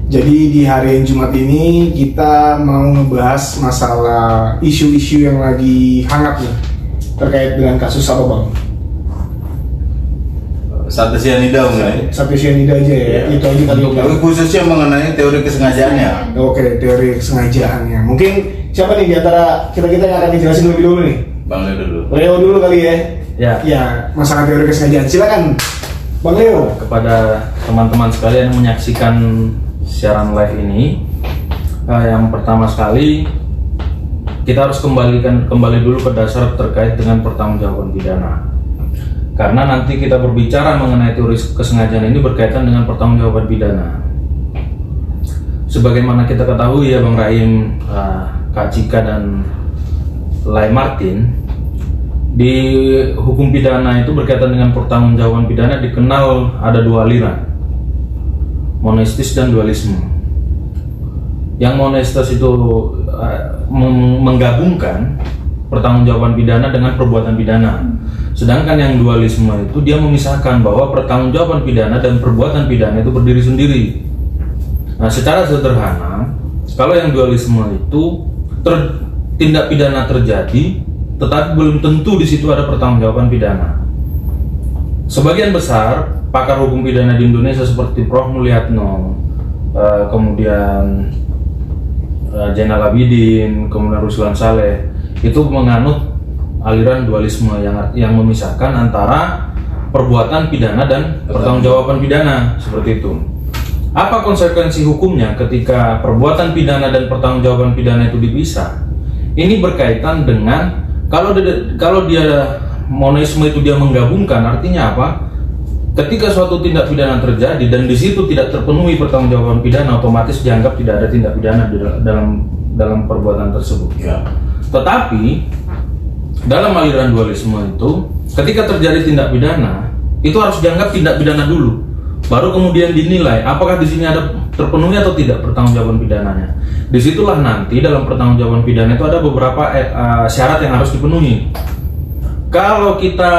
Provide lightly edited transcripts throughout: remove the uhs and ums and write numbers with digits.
Jadi di hari Jumat ini kita mau ngebahas masalah isu-isu yang lagi hangat nih terkait dengan kasus apa bang? Sate cyanida mengenai Sate cyanida aja ya, itu aja kali untuk khususnya mengenai teori kesengajaannya. Oke, teori kesengajaannya. Mungkin siapa nih di antara kita yang akan dijelasin lebih dulu nih? Bang Leo dulu. Leo dulu kali ya. Ya, Masalah teori kesengajaan. Silakan, Bang Leo. kepada teman-teman sekalian yang menyaksikan siaran live ini, yang pertama sekali kita harus kembali dulu ke dasar terkait dengan pertanggungjawaban pidana. Karena nanti kita berbicara mengenai teori kesengajaan ini berkaitan dengan pertanggungjawaban pidana. Sebagaimana kita ketahui ya Bang Rahim, Kak Cika dan Lai Martin, di hukum pidana itu berkaitan dengan pertanggungjawaban pidana dikenal ada dua aliran, monistis dan dualisme. Yang monistis itu menggabungkan pertanggungjawaban pidana dengan perbuatan pidana. Sedangkan yang dualisme itu dia memisahkan bahwa pertanggungjawaban pidana dan perbuatan pidana itu berdiri sendiri. Nah, secara sederhana, kalau yang dualisme itu tindak pidana terjadi, tetapi belum tentu di situ ada pertanggungjawaban pidana. Sebagian besar pakar hukum pidana di Indonesia seperti Prof. Mulyatno, kemudian Zainal Abidin, kemudian Ruslan Saleh, itu menganut aliran dualisme yang memisahkan antara perbuatan pidana dan pertanggungjawaban pidana, seperti itu. Apa konsekuensi hukumnya ketika perbuatan pidana dan pertanggungjawaban pidana itu dipisah? Ini berkaitan dengan kalau dia monisme itu dia menggabungkan, artinya apa? Ketika suatu tindak pidana terjadi dan di situ tidak terpenuhi pertanggungjawaban pidana, otomatis dianggap tidak ada tindak pidana dalam perbuatan tersebut. Ya. Tetapi dalam aliran dualisme itu, ketika terjadi tindak pidana, itu harus dianggap tindak pidana dulu, baru kemudian dinilai apakah di sini ada terpenuhi atau tidak pertanggungjawaban pidananya. Disitulah nanti dalam pertanggungjawaban pidana itu ada beberapa syarat yang harus dipenuhi. Kalau kita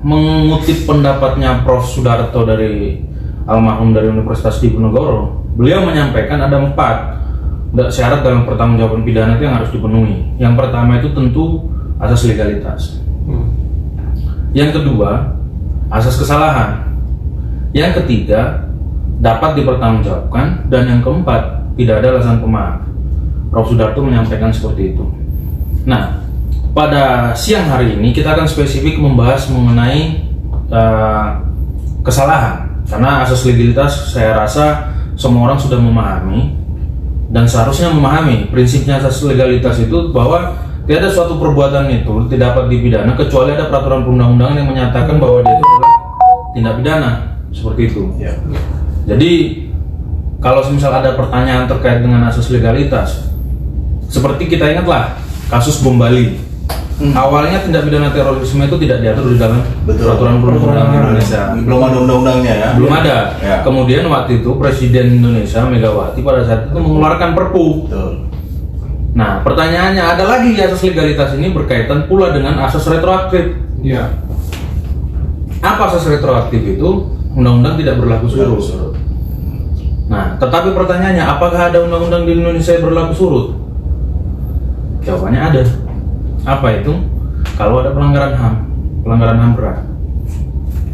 mengutip pendapatnya Prof. Sudarto dari almarhum dari Universitas Diponegoro, beliau menyampaikan ada 4 syarat dalam pertanggungjawaban pidana itu yang harus dipenuhi. Yang pertama itu tentu asas legalitas. Yang kedua, asas kesalahan. Yang ketiga, dapat dipertanggungjawabkan, dan yang keempat, tidak ada alasan pemaaf. Prof. Sudarto menyampaikan seperti itu. Nah, pada siang hari ini kita akan spesifik membahas mengenai kesalahan, karena asas legalitas saya rasa semua orang sudah memahami dan seharusnya memahami prinsipnya asas legalitas itu, bahwa tidak ada suatu perbuatan itu tidak dapat dipidana kecuali ada peraturan perundang-undangan yang menyatakan bahwa dia itu adalah tindak pidana, seperti itu. Ya. Jadi kalau misal ada pertanyaan terkait dengan asas legalitas, seperti kita ingatlah kasus bom Bali. Awalnya tindak pidana terorisme itu tidak diatur di dalam peraturan perundang-undangan Indonesia. Belum ada undang-undangnya ya. Belum ada. Ya. Kemudian waktu itu Presiden Indonesia Megawati pada saat itu mengeluarkan Perpu. Betul. Nah, pertanyaannya ada lagi, asas legalitas ini berkaitan pula dengan asas retroaktif. Ya. Apa asas retroaktif itu? Undang-undang tidak berlaku surut. Nah, tetapi pertanyaannya, apakah ada undang-undang di Indonesia yang berlaku surut? Jawabannya ada. Apa itu? Kalau ada pelanggaran HAM berat.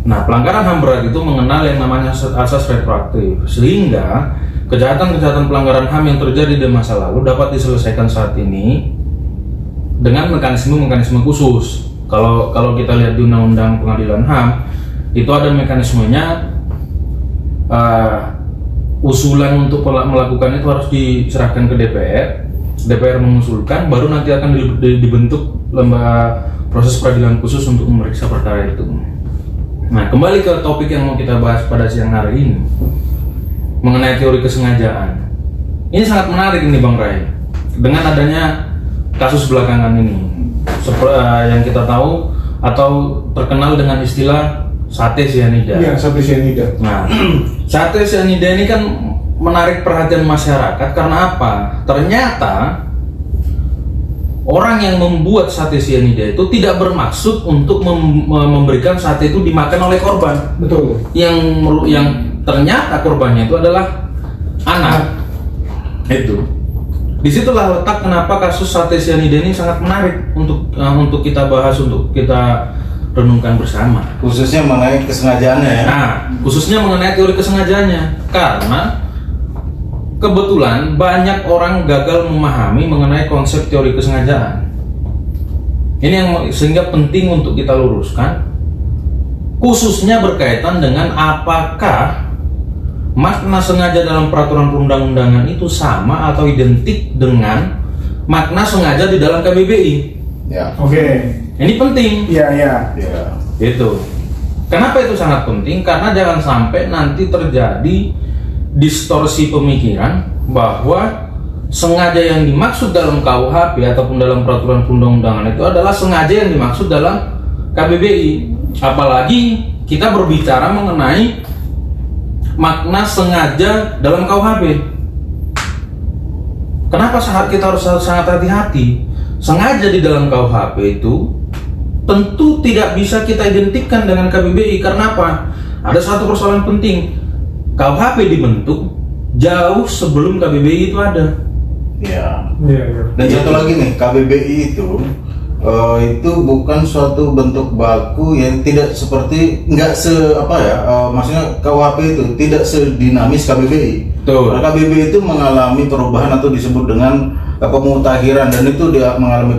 Nah, pelanggaran HAM berat itu mengenal yang namanya asas retroaktif, sehingga kejahatan-kejahatan pelanggaran HAM yang terjadi di masa lalu dapat diselesaikan saat ini dengan mekanisme khusus. Kalau kita lihat di Undang-Undang Pengadilan HAM, itu ada mekanismenya. Usulan untuk melakukan itu harus diserahkan ke DPR mengusulkan, baru nanti akan dibentuk lembaga proses peradilan khusus untuk memeriksa perkara itu. Nah, kembali ke topik yang mau kita bahas pada siang hari ini mengenai teori kesengajaan. Ini sangat menarik ini Bang Rai, dengan adanya kasus belakangan ini, yang kita tahu atau terkenal dengan istilah sate cyanida. Iya, sate cyanida. Nah, sate cyanida ini kan menarik perhatian masyarakat karena apa? Ternyata orang yang membuat sate cyanida itu tidak bermaksud untuk memberikan sate itu dimakan oleh korban. Betul. Yang ternyata korbannya itu adalah anak. Itu. Disitulah letak kenapa kasus sate cyanida ini sangat menarik untuk kita bahas, untuk kita renungkan bersama. Khususnya mengenai kesengajaannya ya. Nah, khususnya mengenai teori kesengajaannya, karena kebetulan banyak orang gagal memahami mengenai konsep teori kesengajaan. Ini yang sehingga penting untuk kita luruskan, khususnya berkaitan dengan apakah makna sengaja dalam peraturan perundang-undangan itu sama atau identik dengan makna sengaja di dalam KBBI. Ya. Oke. Ini penting. Iya, iya. Ya. Itu. Kenapa itu sangat penting? Karena jangan sampai nanti terjadi distorsi pemikiran bahwa sengaja yang dimaksud dalam KUHP ataupun dalam peraturan perundang-undangan itu adalah sengaja yang dimaksud dalam KBBI. Apalagi kita berbicara mengenai makna sengaja dalam KUHP. Kenapa kita harus sangat hati-hati? Sengaja di dalam KUHP itu tentu tidak bisa kita identikkan dengan KBBI. Karena apa? Ada satu persoalan penting. KUHP dibentuk jauh sebelum KBBI itu ada. Ya. Iya, iya. Dan satu lagi nih, KBBI itu bukan suatu bentuk baku yang tidak seperti maksudnya KUHP itu tidak sedinamis KBBI. Betul. Karena KBBI itu mengalami perubahan atau disebut dengan pemutakhiran, dan itu dia mengalami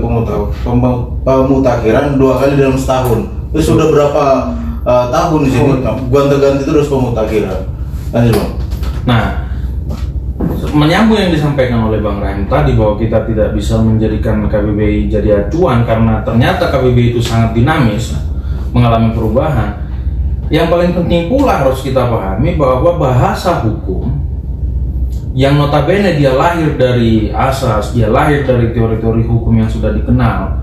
pemutakhiran 2 kali dalam setahun. Itu sudah berapa tahun di sini gonta-ganti terus pemutakhiran. Lanjut, Bang. Nah, menyambung yang disampaikan oleh Bang Rahim tadi bahwa kita tidak bisa menjadikan KBBI jadi acuan karena ternyata KBBI itu sangat dinamis, mengalami perubahan. Yang paling penting pula harus kita pahami bahwa bahasa hukum yang notabene dia lahir dari asas, dia lahir dari teori-teori hukum yang sudah dikenal,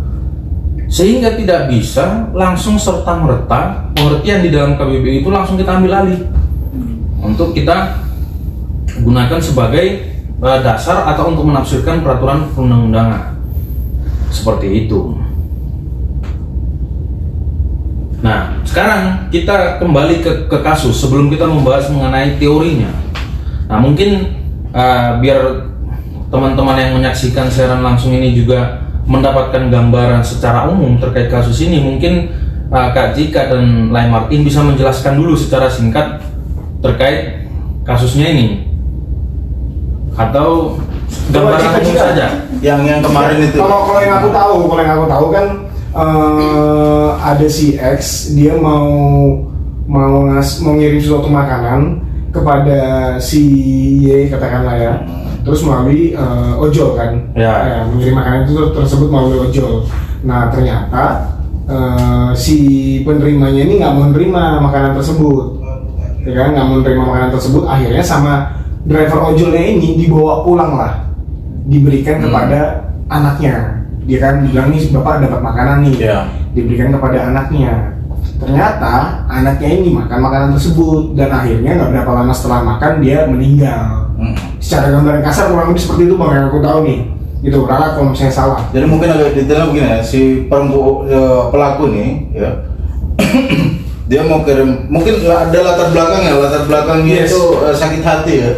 sehingga tidak bisa langsung serta-merta pengertian di dalam KBBI itu langsung kita ambil alih untuk kita gunakan sebagai dasar atau untuk menafsirkan peraturan perundang-undangan seperti itu. Nah, sekarang kita kembali ke kasus sebelum kita membahas mengenai teorinya. Nah, mungkin biar teman-teman yang menyaksikan siaran langsung ini juga mendapatkan gambaran secara umum terkait kasus ini, mungkin Kak Jika dan Lai Martin bisa menjelaskan dulu secara singkat terkait kasusnya ini, atau gambaran umum saja. Yang kemarin itu. Kalau yang aku tahu kan ada si X, dia mau ngirim suatu makanan kepada si Y katakanlah ya, terus melalui ojol kan, Ya. mengirim makanan itu tersebut melalui ojol. Nah ternyata si penerimanya ini nggak mau menerima makanan tersebut, ya kan, nggak mau menerima makanan tersebut. Akhirnya sama driver ojolnya ini dibawa pulang lah, diberikan kepada anaknya. Dia kan bilang nih bapak dapat makanan nih, diberikan kepada anaknya. Ternyata anaknya ini makan makanan tersebut dan akhirnya nggak berapa lama setelah makan dia meninggal. Secara gambaran kasar kurang lebih seperti itu Bang, yang aku tahu nih. Gitu, ralat kalau misalnya salah. Jadi mungkin agak detailnya begini ya, si pelaku nih ya. Dia mau kirim, mungkin ada latar belakangnya Yes. itu sakit hati ya.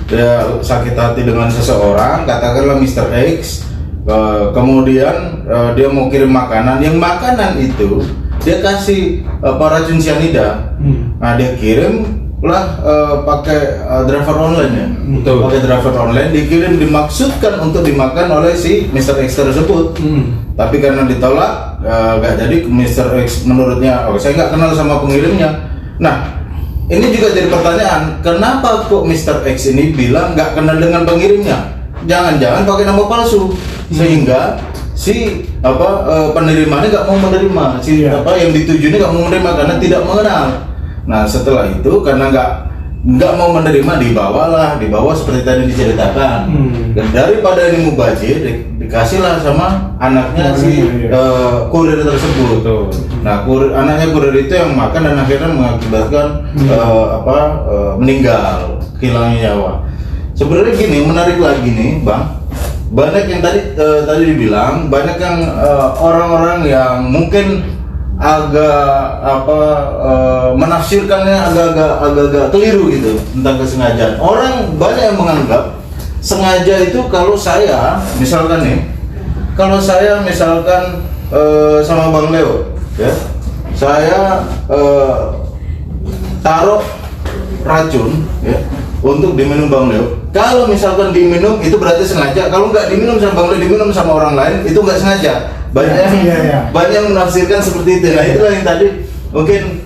Dia sakit hati dengan seseorang, katakanlah Mr. X. Kemudian dia mau kirim makanan, yang makanan itu dia kasih racun cyanida. Nah dia kirim lah pakai driver online ya. Betul. Pakai driver online dikirim, dimaksudkan untuk dimakan oleh si Mr. X tersebut. Tapi karena ditolak nggak jadi. Mr. X menurutnya, saya nggak kenal sama pengirimnya. Nah ini juga jadi pertanyaan, kenapa kok Mr. X ini bilang nggak kenal dengan pengirimnya? Jangan-jangan pakai nama palsu sehingga si penerimanya nggak mau menerima, yang dituju ini nggak mau menerima karena tidak mengenal. Nah setelah itu karena nggak mau menerima, dibawa seperti tadi diceritakan. Dan daripada ini mubazir, dikasihlah sama anaknya kurir tersebut. Nah anaknya kurir itu yang makan dan akhirnya mengakibatkan meninggal, hilangnya nyawa. Sebenarnya gini, menarik lagi nih Bang, banyak yang tadi dibilang, banyak yang orang-orang yang mungkin menafsirkannya agak-agak keliru gitu tentang kesengajaan. Orang banyak yang menganggap sengaja itu kalau saya misalkan sama Bang Leo, ya, saya taruh racun, ya, untuk diminum Bang Leo. Kalau misalkan diminum itu berarti sengaja. Kalau nggak diminum sama Bang Leo, diminum sama orang lain itu nggak sengaja. Banyak yang menafsirkan seperti itu. Nah, itulah yang tadi mungkin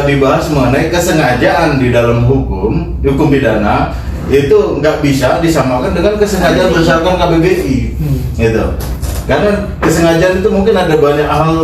dibahas mengenai kesengajaan di dalam hukum pidana itu nggak bisa disamakan dengan kesengajaan berdasarkan KBBI, gitu. Karena kesengajaan itu mungkin ada banyak hal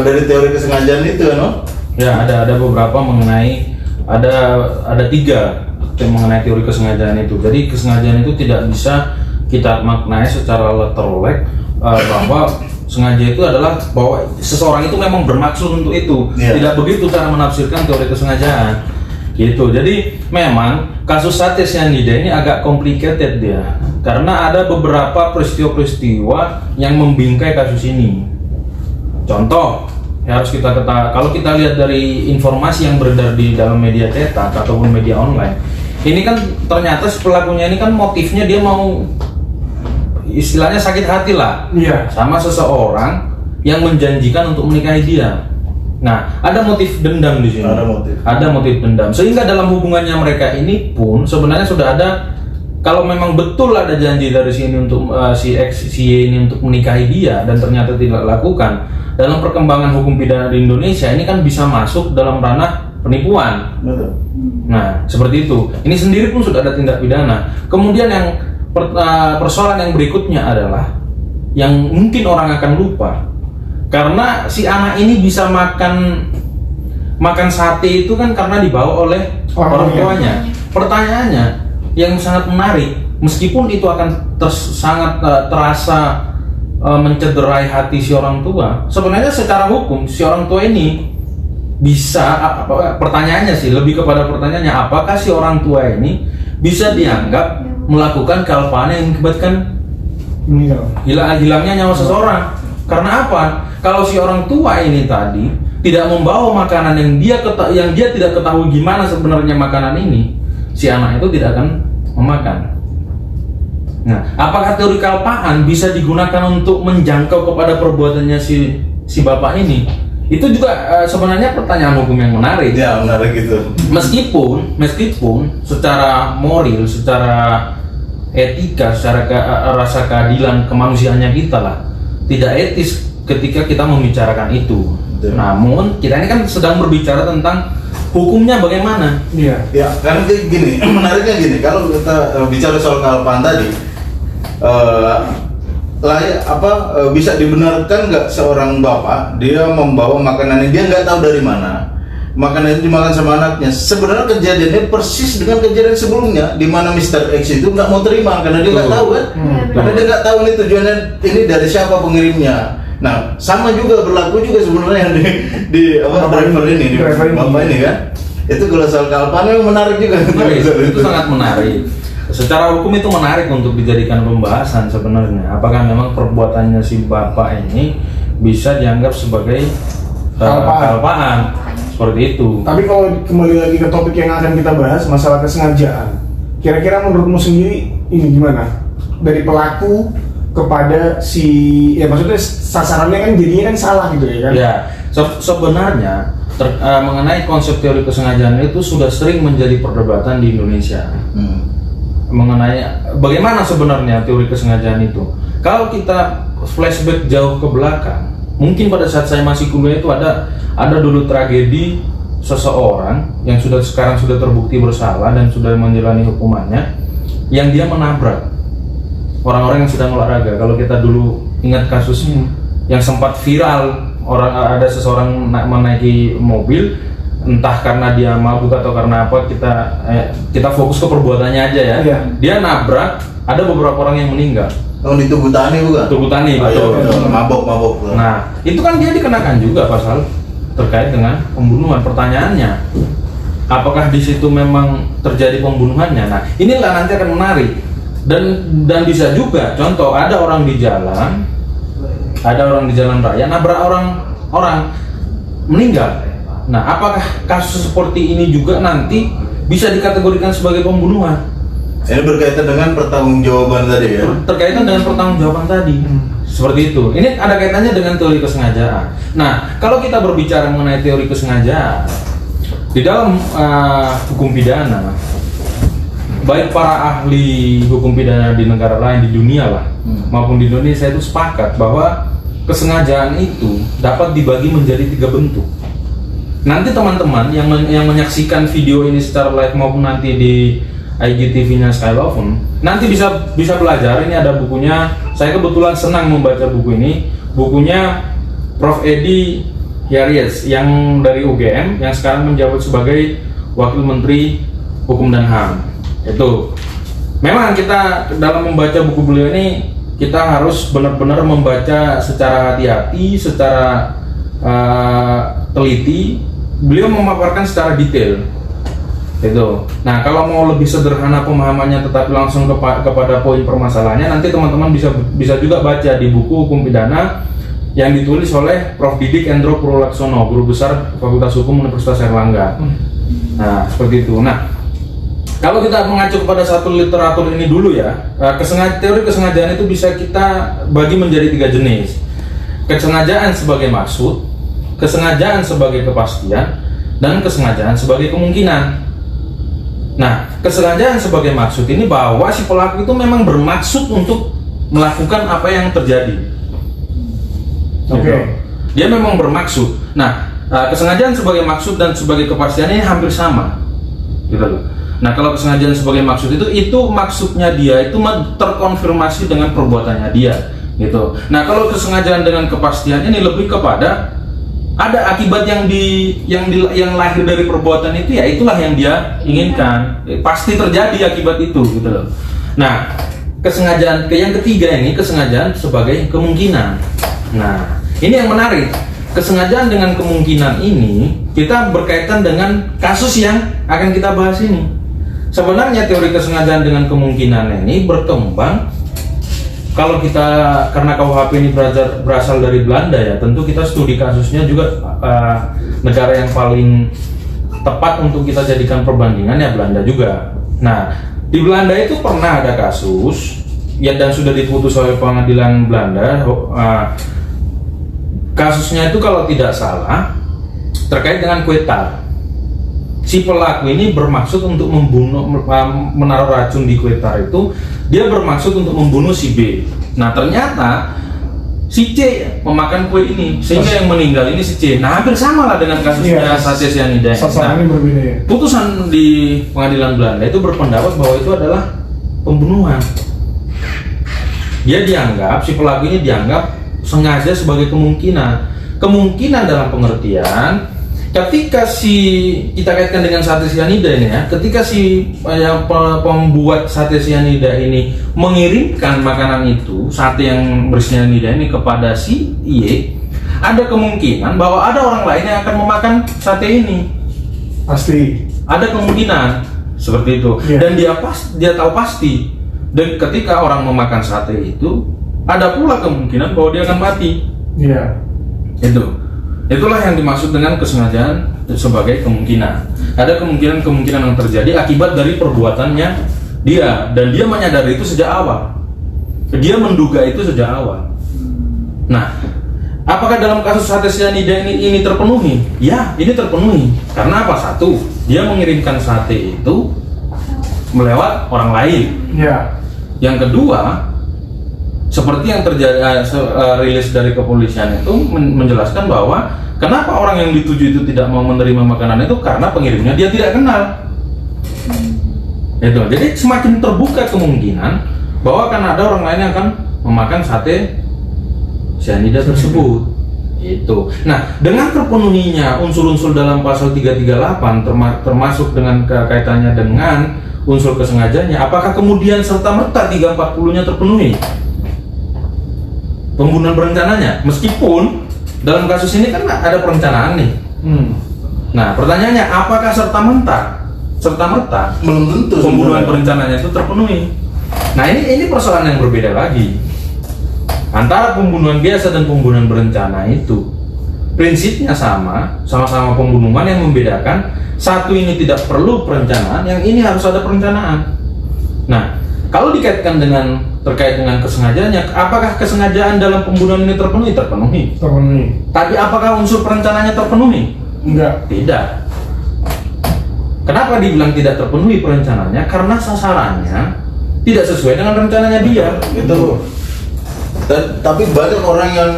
dari teori kesengajaan itu, no? Ya, ada beberapa mengenai ada 3 yang mengenai teori kesengajaan itu. Jadi kesengajaan itu tidak bisa kita maknai secara letterlek bahwa sengaja itu adalah bahwa seseorang itu memang bermaksud untuk itu. Tidak begitu cara menafsirkan teori kesengajaan. Gitu. Jadi memang kasus sate cyanida ini agak complicated dia. Karena ada beberapa peristiwa-peristiwa yang membingkai kasus ini. Contoh, harus kita ketahui, kalau kita lihat dari informasi yang beredar di dalam media cetak ataupun media online, ini kan ternyata si pelakunya ini kan motifnya dia mau istilahnya sakit hati lah, sama seseorang yang menjanjikan untuk menikahi dia. Nah, ada motif dendam di sini. Ada motif dendam. Sehingga dalam hubungannya mereka ini pun sebenarnya sudah ada, kalau memang betul ada janji dari sini untuk si X, si Y ini untuk menikahi dia dan ternyata tidak lakukan, dalam perkembangan hukum pidana di Indonesia ini kan bisa masuk dalam ranah penipuan. Nah, seperti itu. Ini sendiri pun sudah ada tindak pidana. Kemudian yang persoalan yang berikutnya adalah yang mungkin orang akan lupa. Karena si anak ini bisa makan sate itu kan karena dibawa oleh orang tuanya. Pertanyaannya yang sangat menarik, meskipun itu akan sangat terasa mencederai hati si orang tua, sebenarnya secara hukum si orang tua ini bisa, pertanyaannya sih lebih kepada pertanyaannya, apakah si orang tua ini bisa dianggap melakukan kealpaan yang mengakibatkan hilangnya nyawa seseorang? Karena apa? Kalau si orang tua ini tadi tidak membawa makanan yang dia tidak ketahui gimana sebenarnya makanan ini, si anak itu tidak akan memakan. Nah, apakah teori kealpaan bisa digunakan untuk menjangkau kepada perbuatannya si bapak ini? Itu juga sebenarnya pertanyaan hukum yang menarik. Ya, menarik gitu. Meskipun secara moral, secara etika, secara rasa keadilan kemanusiaannya kita lah, tidak etis ketika kita membicarakan itu. Betul. Namun kita ini kan sedang berbicara tentang hukumnya bagaimana. Ya, karena gini, menariknya gini, kalau kita bicara soal kealpaan tadi, bisa dibenarkan nggak seorang bapak dia membawa makanan yang dia nggak tahu dari mana, makanan itu dimakan sama anaknya? Sebenarnya kejadiannya persis dengan kejadian sebelumnya, di mana Mr. X itu nggak mau terima karena dia nggak tahu kan, karena dia nggak tahu ini tujuannya, ini dari siapa pengirimnya. Nah, sama juga berlaku juga sebenarnya yang di driver ini, di bapak ini kan. Itu kalau soal kealpaan memang menarik juga. Itu sangat menarik. Secara hukum itu menarik untuk dijadikan pembahasan sebenarnya. Apakah memang perbuatannya si bapak ini bisa dianggap sebagai kealpaan? Seperti itu. Tapi kalau kembali lagi ke topik yang akan kita bahas, masalah kesengajaan, kira-kira menurutmu sendiri ini gimana? Dari pelaku kepada maksudnya sasarannya kan jadinya kan salah gitu ya kan? Ya, sebenarnya mengenai konsep teori kesengajaan itu sudah sering menjadi perdebatan di Indonesia. Mengenai bagaimana sebenarnya teori kesengajaan itu. Kalau kita flashback jauh ke belakang, mungkin pada saat saya masih kuliah itu ada dulu tragedi seseorang yang sekarang sudah terbukti bersalah dan sudah menjalani hukumannya, yang dia menabrak orang-orang yang sedang olahraga. Kalau kita dulu ingat kasusnya yang sempat viral, ada seseorang menaiki mobil, entah karena dia mabuk atau karena apa, kita fokus ke perbuatannya aja ya. Dia nabrak, ada beberapa orang yang meninggal. Oh, di Tugu Tani bukan? Tugu Tani, betul. Mabok. Nah, itu kan dia dikenakan juga pasal terkait dengan pembunuhan. Pertanyaannya, apakah di situ memang terjadi pembunuhannya? Nah, inilah nanti akan menarik. Dan bisa juga, contoh ada orang di jalan raya nabrak orang orang meninggal. Nah, apakah kasus seperti ini juga nanti bisa dikategorikan sebagai pembunuhan? Ini berkaitan dengan pertanggungjawaban tadi ya. Terkaitan dengan pertanggungjawaban tadi. Seperti itu. Ini ada kaitannya dengan teori kesengajaan. Nah, kalau kita berbicara mengenai teori kesengajaan di dalam hukum pidana, baik para ahli hukum pidana di negara lain di dunia lah maupun di Indonesia itu sepakat bahwa kesengajaan itu dapat dibagi menjadi 3 bentuk. Nanti teman-teman yang menyaksikan video ini secara live maupun nanti di IGTV-nya Skyloven nanti bisa belajar. Ini ada bukunya. Saya kebetulan senang membaca buku ini. Bukunya Prof. Edi Hiaries yang dari UGM yang sekarang menjabat sebagai Wakil Menteri Hukum dan HAM. Itu memang kita dalam membaca buku beliau ini kita harus benar-benar membaca secara hati-hati, secara teliti. Beliau memaparkan secara detail itu. Nah, kalau mau lebih sederhana pemahamannya tetapi langsung kepada poin permasalahannya, nanti teman-teman bisa juga baca di buku Hukum Pidana yang ditulis oleh Prof. Didik Endro Purwolaksono, Guru Besar Fakultas Hukum Universitas Airlangga. Nah, seperti itu. Nah, kalau kita mengacu kepada satu literatur ini dulu ya, teori kesengajaan itu bisa kita bagi menjadi 3 jenis. Kesengajaan sebagai maksud, kesengajaan sebagai kepastian, dan kesengajaan sebagai kemungkinan. Nah, kesengajaan sebagai maksud ini bahwa si pelaku itu memang bermaksud untuk melakukan apa yang terjadi. Oke. Gitu. Dia memang bermaksud. Nah, kesengajaan sebagai maksud dan sebagai kepastian ini hampir sama. Gitu loh. Nah, kalau kesengajaan sebagai maksud itu maksudnya dia itu terkonfirmasi dengan perbuatannya dia, gitu. Nah, kalau kesengajaan dengan kepastian ini lebih kepada ada akibat yang lahir dari perbuatan itu, ya itulah yang dia inginkan. Pasti terjadi akibat itu, gitu loh. Nah, kesengajaan yang ketiga ini kesengajaan sebagai kemungkinan. Nah, ini yang menarik. Kesengajaan dengan kemungkinan ini kita berkaitan dengan kasus yang akan kita bahas ini. Sebenarnya teori kesengajaan dengan kemungkinan ini berkembang. Kalau kita, karena KUHP ini berasal dari Belanda ya, tentu kita studi kasusnya juga negara yang paling tepat untuk kita jadikan perbandingan ya Belanda juga. Nah, di Belanda itu pernah ada kasus ya dan sudah diputus oleh pengadilan Belanda. Kasusnya itu kalau tidak salah terkait dengan kue tar. Si pelaku ini bermaksud untuk membunuh, menaruh racun di kue tar itu, dia bermaksud untuk membunuh si B. Nah, ternyata si C memakan kue ini sehingga yang meninggal ini si C. Nah, hampir sama lah dengan kasusnya sate cyanida. Sasarannya berbeda ya. Putusan di pengadilan Belanda itu berpendapat bahwa itu adalah pembunuhan. Dia dianggap, si pelaku ini dianggap sengaja sebagai kemungkinan dalam pengertian ketika kita kaitkan dengan sate cyanida ini ya, ketika si pembuat sate cyanida ini mengirimkan makanan itu, sate yang bercyanida ini kepada si Y, ada kemungkinan bahwa ada orang lain yang akan memakan sate ini. Pasti. Ada kemungkinan seperti itu. Dan dia tahu pasti. Dan ketika orang memakan sate itu, ada pula kemungkinan bahwa dia akan mati. Iya. Itulah yang dimaksud dengan kesengajaan sebagai kemungkinan. Ada kemungkinan yang terjadi akibat dari perbuatannya dia, dan dia menyadari itu sejak awal. Dia menduga itu sejak awal. Nah, apakah dalam kasus sate cyanida ini terpenuhi? Ya, ini terpenuhi. Karena apa? Satu, dia mengirimkan sate itu melewat orang lain. Iya. Yang kedua, seperti yang terjadi rilis dari kepolisian itu menjelaskan bahwa kenapa orang yang dituju itu tidak mau menerima makanan itu karena pengirimnya dia tidak kenal. Itu. Jadi semakin terbuka kemungkinan bahwa akan ada orang lain yang akan memakan sate cyanida tersebut. Itu. Nah, dengan terpenuhinya unsur-unsur dalam pasal 338 termasuk dengan kaitannya dengan unsur kesengajaannya, apakah kemudian serta-merta 340-nya terpenuhi? Pembunuhan berencananya, meskipun dalam kasus ini kan ada perencanaan nih. Nah, pertanyaannya, apakah serta-merta belum tentu pembunuhan berencananya itu terpenuhi? Nah, ini persoalan yang berbeda lagi antara pembunuhan biasa dan pembunuhan berencana itu. prinsipnya sama-sama pembunuhan. Yang membedakan satu ini tidak perlu perencanaan, yang ini harus ada perencanaan. Nah, kalau dikaitkan terkait dengan kesengajaannya, apakah kesengajaan dalam pembunuhan ini terpenuhi? Terpenuhi. Tapi apakah unsur perencanaannya terpenuhi? Enggak. Tidak. Kenapa dibilang tidak terpenuhi perencanaannya? Karena sasarannya tidak sesuai dengan rencananya dia. Gitu. Tapi banyak orang yang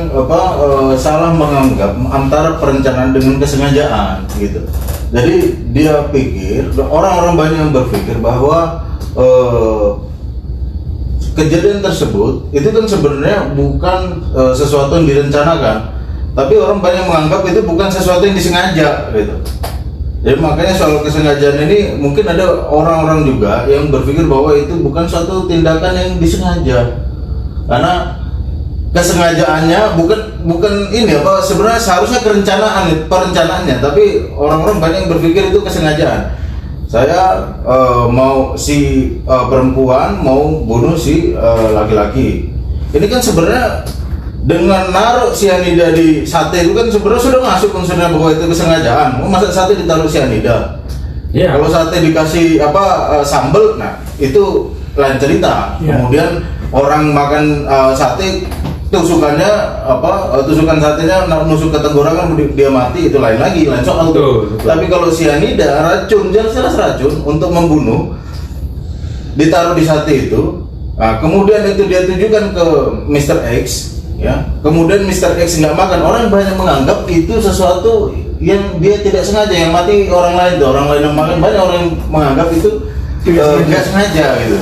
salah menganggap antara perencanaan dengan kesengajaan gitu. Jadi dia pikir, orang-orang banyak yang berpikir bahwa kejadian tersebut itu kan sebenarnya bukan sesuatu yang direncanakan, tapi orang banyak menganggap itu bukan sesuatu yang disengaja gitu. Jadi makanya soal kesengajaan ini mungkin ada orang-orang juga yang berpikir bahwa itu bukan suatu tindakan yang disengaja, karena kesengajaannya bukan ini sebenarnya seharusnya perencanaannya, tapi orang-orang banyak yang berpikir itu kesengajaan. Saya mau si perempuan mau bunuh si laki-laki. Ini kan sebenarnya dengan naruh cyanida di sate itu kan sebenarnya sudah masuk unsurnya bahwa itu kesengajaan. Masa sate ditaruh cyanida? Yeah. Kalau sate dikasih sambal, nah itu lain cerita. Yeah. Kemudian orang makan sate, tusukan satenya nusuk ke tenggorokan dia mati, itu lain soal. Betul. Tapi kalau cyanida, racun, jelas racun untuk membunuh ditaruh di sate itu. Nah, kemudian itu dia tujukan ke Mr. X, ya. Kemudian Mr. X nggak makan, orang banyak menganggap itu sesuatu yang dia tidak sengaja, yang mati orang lain yang makan, banyak orang yang menganggap itu tidak sengaja gitu.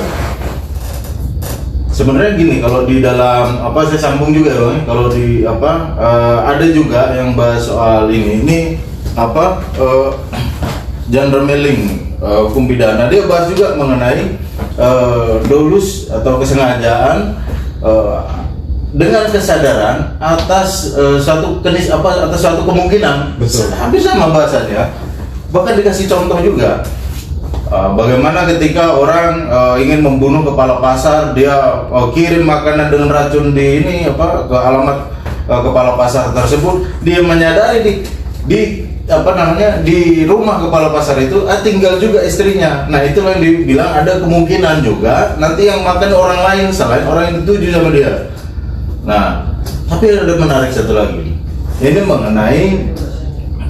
Sebenarnya gini, kalau di dalam saya sambung juga Bang, kalau di ada juga yang bahas soal ini John Melling, hukum pidana, dia bahas juga mengenai dolus atau kesengajaan dengan kesadaran atas suatu kemungkinan. Betul. Hampir sama bahasanya, bahkan dikasih contoh juga. Bagaimana ketika orang ingin membunuh kepala pasar, dia kirim makanan dengan racun ke alamat kepala pasar tersebut. Dia menyadari di rumah kepala pasar itu tinggal juga istrinya. Nah, itu yang dibilang ada kemungkinan juga nanti yang makan orang lain selain orang yang dituju sama dia. Nah, tapi ada menarik satu lagi. Ini mengenai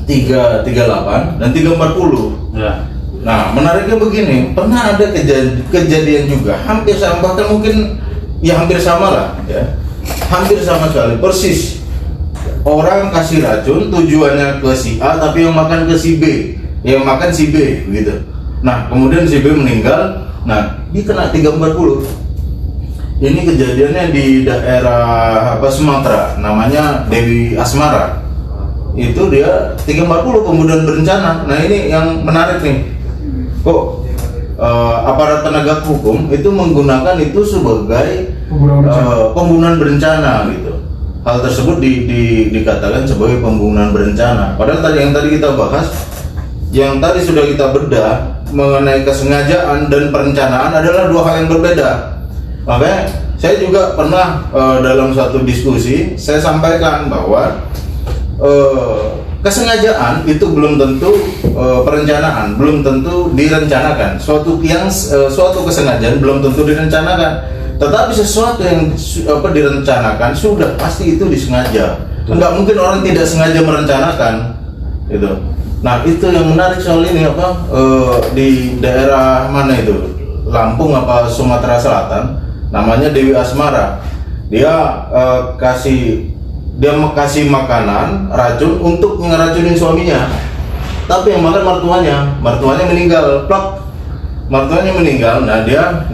338 dan 340. Ya. Nah, menariknya begini, pernah ada kejadian juga hampir sama, bahkan mungkin hampir sama lah, ya, hampir sama sekali, persis. Orang kasih racun tujuannya ke si A, tapi yang makan ke si B, yang makan si B, gitu. Nah, kemudian si B meninggal. Nah, dia kena 340. Ini kejadiannya di daerah Sumatera, namanya Dewi Asmara. Itu dia 340 pembunuhan berencana. Nah, ini yang menarik nih. Kok aparat penegak hukum itu menggunakan itu sebagai pembunuhan berencana gitu. Hal tersebut dikatakan sebagai pembunuhan berencana. Padahal yang tadi kita bahas, yang tadi sudah kita bedah mengenai kesengajaan dan perencanaan adalah dua hal yang berbeda. Makanya saya juga pernah dalam suatu diskusi saya sampaikan bahwa kesengajaan itu belum tentu perencanaan, belum tentu direncanakan. Suatu kesengajaan belum tentu direncanakan, tetapi sesuatu yang direncanakan sudah pasti itu disengaja. Enggak mungkin orang tidak sengaja merencanakan itu. Nah, itu yang menarik soal ini di daerah mana itu, Lampung Sumatera Selatan, namanya Dewi Asmara. Dia kasih makanan racun untuk ngeracunin suaminya, tapi yang makan mertuanya meninggal, plak, mertuanya meninggal. Nah, dia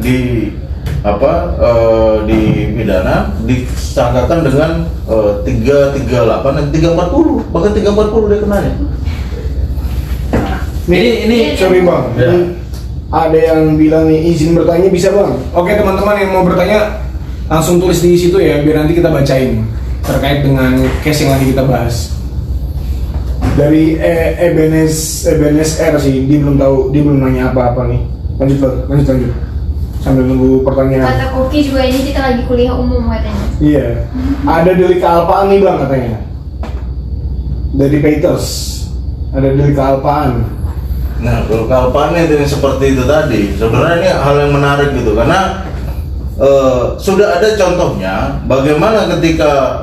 dipidana, disangkakan dengan 338 dan 340, bahkan 340 dia kenanya. Ini sorry Bang, Ya. ada yang bilang nih izin bertanya bisa Bang. Oke teman-teman yang mau bertanya langsung tulis di situ ya, biar nanti kita bacain terkait dengan case yang lagi kita bahas. Dari Ebenes R sih, dia belum nanya apa-apa nih. Lanjut. Sambil nunggu pertanyaan. Kata Koki juga ini kita lagi kuliah umum katanya. Iya. Ada delik kealpaan nih Bang katanya. dari Peters, ada dari kealpaan. Nah, kalau kealpaan itu yang seperti itu tadi, sebenarnya ini hal yang menarik gitu, karena sudah ada contohnya bagaimana ketika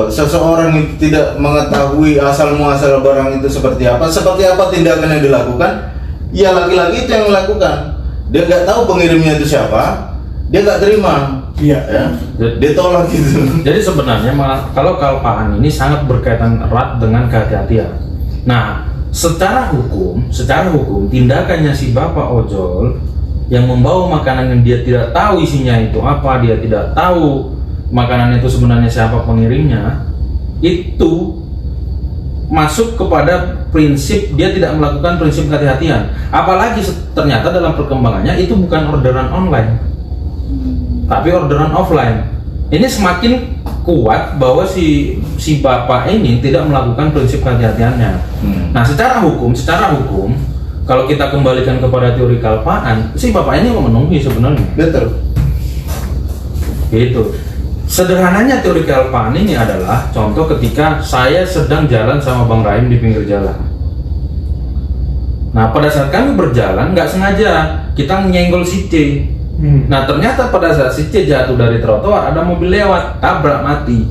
seseorang itu tidak mengetahui asal muasal barang itu seperti apa tindakan yang dilakukan, ya laki-laki itu yang melakukan. Dia nggak tahu pengirimnya itu siapa, dia nggak terima. Iya. Ya, dia tolak gitu. Jadi sebenarnya kalau kealpaan ini sangat berkaitan erat dengan kehati-hatian. Nah, secara hukum tindakannya si bapak ojol yang membawa makanan yang dia tidak tahu isinya itu apa, dia tidak tahu makanan itu sebenarnya siapa pengirimnya, itu masuk kepada prinsip dia tidak melakukan prinsip kehati-hatian. Apalagi ternyata dalam perkembangannya itu bukan orderan online, tapi orderan offline. Ini semakin kuat bahwa si bapak ini tidak melakukan prinsip kehati-hatiannya. Nah, secara hukum, kalau kita kembalikan kepada teori kealpaan, si bapak ini memenuhi sebenarnya. Betul. Gitu. Sederhananya teori kealpaan ini adalah contoh ketika saya sedang jalan sama Bang Rahim di pinggir jalan. Nah, pada saat kami berjalan, nggak sengaja kita nyenggol si C. Nah, ternyata pada saat si C jatuh dari trotoar, ada mobil lewat, tabrak, mati.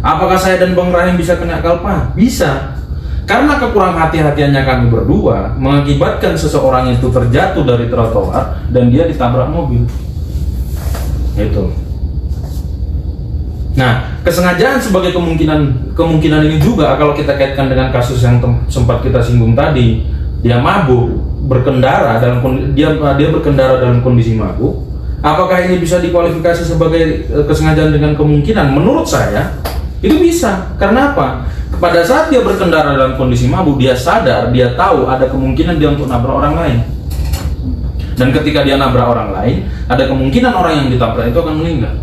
Apakah saya dan Bang Rahim bisa kena kealpaan? Bisa. Karena kekurang hati-hatiannya kami berdua mengakibatkan seseorang itu terjatuh dari trotoar dan dia ditabrak mobil. Itu. Nah, kesengajaan sebagai kemungkinan ini juga kalau kita kaitkan dengan kasus yang sempat kita singgung tadi, dia mabuk berkendara dia berkendara dalam kondisi mabuk. Apakah ini bisa dikualifikasi sebagai kesengajaan dengan kemungkinan? Menurut saya itu bisa. Karena apa? Pada saat dia berkendara dalam kondisi mabuk, dia sadar, dia tahu ada kemungkinan dia untuk nabrak orang lain. Dan ketika dia nabrak orang lain, ada kemungkinan orang yang ditabrak itu akan meninggal.